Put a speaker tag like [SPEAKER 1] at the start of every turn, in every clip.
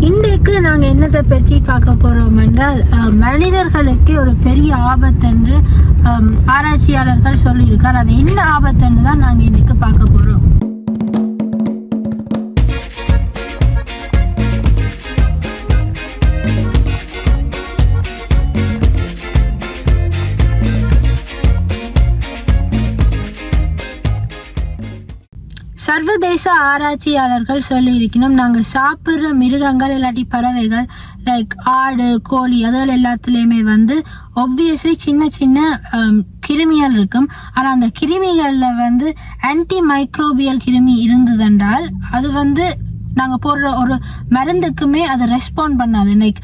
[SPEAKER 1] இன்றைக்கு நாங்கள் என்னத்தை பற்றி பார்க்க போகிறோம் என்றால் மனிதர்களுக்கு ஒரு பெரிய ஆபத்து என்று ஆராய்ச்சியாளர்கள் சொல்லியிருக்கார். அது என்ன ஆபத்துன்னு தான் நாங்கள் இன்றைக்கு பார்க்க போகிறோம். சர்வதேச ஆராய்ச்சியாளர்கள் சொல்லியிருக்கணும், நாங்கள் சாப்பிட்ற மிருகங்கள் இல்லாட்டி பறவைகள் லைக் ஆடு கோழி அதுகள் எல்லாத்துலேயுமே ஒப்வியஸ்லி சின்ன சின்ன கிருமிகள் இருக்கும். ஆனால் அந்த கிருமிகளில் ஆன்டி மைக்ரோபியல் கிருமி இருந்ததென்றால் அது நாங்கள் போடுற ஒரு மருந்துக்குமே அது ரெஸ்பாண்ட் பண்ணாது. லைக்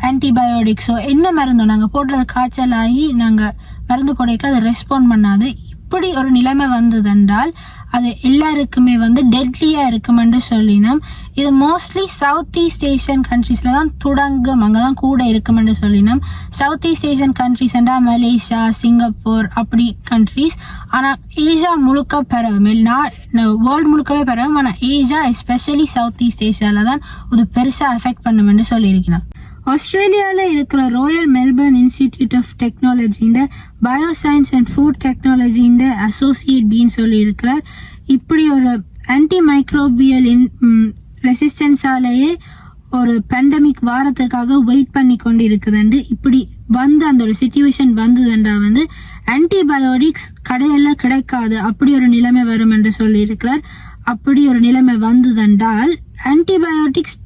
[SPEAKER 1] ஆன்டிபயோட்டிக்ஸோ என்ன மருந்தோ நாங்கள் போடுறது காய்ச்சல் ஆகி நாங்கள் மருந்து போடைக்கு அது ரெஸ்பாண்ட் பண்ணாது. இப்படி ஒரு நிலைமை வந்ததென்றால் அது எல்லாருக்குமே டெட்லியாக இருக்குமென்று சொல்லினோம். இது மோஸ்ட்லி சவுத் ஈஸ்ட் ஏஷியன் கண்ட்ரீஸில் தான் தொடங்கும், அங்கே தான் கூட இருக்குமென்று சொல்லினோம். சவுத் ஈஸ்ட் ஏஷியன் கண்ட்ரீஸ்ன்றா மலேசியா, சிங்கப்பூர் அப்படி கண்ட்ரீஸ். ஆனால் ஏஷியா முழுக்க பரவும், வேர்ல்டு முழுக்கவே பரவும். ஆனால் ஏஷியா எஸ்பெஷலி சவுத் ஈஸ்ட் ஏஷியாவில் தான் இது பெருசாக அஃபெக்ட் பண்ணுமென்று சொல்லியிருக்கிறோம். ஆஸ்திரேலியாவில் இருக்கிற ராயல் மெல்பர்ன் இன்ஸ்டிடியூட் ஆஃப் டெக்னாலஜின்ற பயோசயின்ஸ் அண்ட் ஃபுட் டெக்னாலஜின்ற அசோசியேட் டீன் சொல்லியிருக்கிறார். இப்படி ஒரு ஆன்டி மைக்ரோபியல் ரெசிஸ்டன்ஸாலேயே ஒரு பேண்டமிக் வாரத்துக்காக வெயிட் பண்ணி கொண்டு இருக்குதுண்டு. இப்படி அந்த ஒரு சிச்சுவேஷன் வந்ததுண்டா ஆன்டிபயோட்டிக்ஸ் கடையெல்லாம் கிடைக்காது, அப்படி ஒரு நிலைமை வரும் என்று சொல்லியிருக்கிறார். அப்படி ஒரு நிலைமை வந்ததென்றால் ஆன்டிபயோட்டிக்ஸ்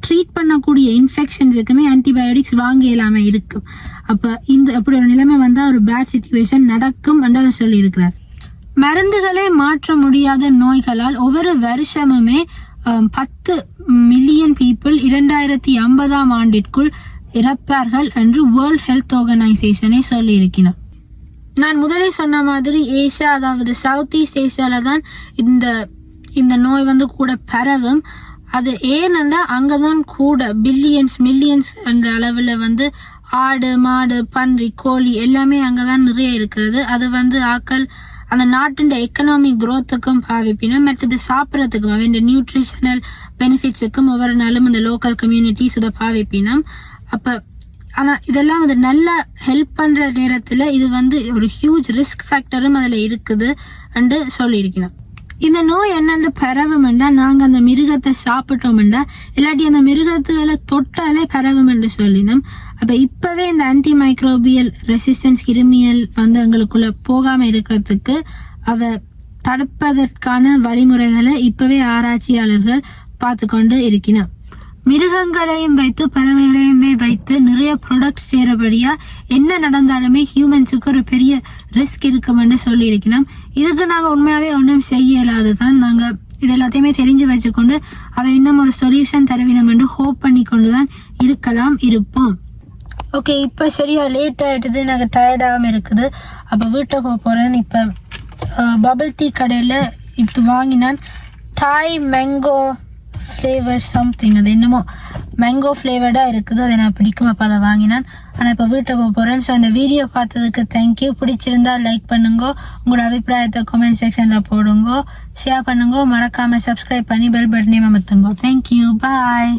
[SPEAKER 1] ட்ரீட் பண்ணக்கூடிய இன்ஃபெக்ஷன்ஸுக்குமே ஆன்டிபயோட்டிக்ஸ் வாங்க இல்லாமல் இருக்கும். அப்போ அப்படி ஒரு நிலைமை ஒரு பேட் சிச்சுவேஷன் நடக்கும் என்று சொல்லியிருக்கிறார். மருந்துகளை மாற்ற முடியாத நோய்களால் ஒவ்வொரு வருஷமுமே 10 மில்லியன் பீப்புள் 2050ஆம் ஆண்டிற்குள் இறப்பார்கள் என்று வேர்ல்ட் ஹெல்த் ஆர்கனைசேஷனே சொல்லியிருக்கிறார். நான் முதலே சொன்ன மாதிரி ஏஷியா, அதாவது சவுத் ஈஸ்ட் ஏஷியாவில் தான் இந்த நோய் கூட பரவும். அது ஏனென்றா அங்கதான் கூட மில்லியன்ஸ் என்ற அளவில் ஆடு மாடு பன்றி கோழி எல்லாமே அங்கதான் நிறைய இருக்கிறது. அது ஆக்கள் அந்த நாட்டின் எக்கனாமிக் குரோத்துக்கும் பாவிப்பினும் மற்றது சாப்பிட்றதுக்கும் இந்த நியூட்ரிஷனல் பெனிஃபிட்ஸுக்கும் ஒவ்வொரு நாளும் இந்த லோக்கல் கம்யூனிட்டிஸ் இதை பாவிப்பினும். அப்போ ஆனால் இதெல்லாம் நல்லா ஹெல்ப் பண்ணுற நேரத்தில் இது ஒரு ஹியூஜ் ரிஸ்க் ஃபேக்டரும் அதில் இருக்குது என்று சொல்லியிருக்கிறோம். இந்த நோய் என்னென்று பரவுமெண்டா நாங்கள் அந்த மிருகத்தை சாப்பிட்டோம்டா இல்லாட்டி அந்த மிருகத்துகளை தொட்டாலே பரவும் என்று சொல்லினோம். அப்போ இப்போவே இந்த ஆன்டி மைக்ரோபியல் ரெசிஸ்டன்ஸ் கிருமியல் எங்களுக்குள்ள போகாமல் இருக்கிறதுக்கு தடுப்பதற்கான வழிமுறைகளை இப்போவே ஆராய்ச்சியாளர்கள் பார்த்து கொண்டு இருக்கிறோம். மிருகங்களையும் வைத்து பறவைகளையும் வைத்து நிறைய ப்ராடக்ட்ஸ் செய்கிறபடியா என்ன நடந்தாலுமே ஹியூமன்ஸுக்கு ஒரு பெரிய ரிஸ்க் இருக்குமென்று சொல்லியிருக்கிறோம். இதுக்கு நாங்கள் உண்மையாகவே ஒன்றும் செய்ய இயலாது தான். நாங்கள் இது எல்லாத்தையுமே தெரிஞ்சு வச்சுக்கொண்டு அவை இன்னும் ஒரு சொல்யூஷன் தருவினோம் என்று ஹோப் பண்ணி கொண்டு தான் இருப்போம். ஓகே, இப்போ சரியா லேட் ஆகிடுது, எனக்கு டயர்டாகாமல் இருக்குது. அப்போ வீட்டை போகிறேன். இப்போ பபிள் டீ கடையில் இப்போ வாங்கினான் தாய் மேங்கோ ஃப்ளேவர் சம்திங், அது என்னமோ மேங்கோ ஃப்ளேவர்டாக இருக்குது, அதை நான் பிடிக்கும். அப்போ அதை வாங்கினான். ஆனால் இப்போ வீட்டை போகிறேன். ஸோ இந்த வீடியோ பார்த்ததுக்கு தேங்க்யூ. பிடிச்சிருந்தா லைக் பண்ணுங்க, உங்களோட அபிப்பிராயத்தை கமெண்ட் செக்ஷனில் போடுங்க, ஷேர் பண்ணுங்க, மறக்காமல் சப்ஸ்கிரைப் பண்ணி பெல் பட்டனையும் அமர்த்துங்க. தேங்க்யூ, பாய்.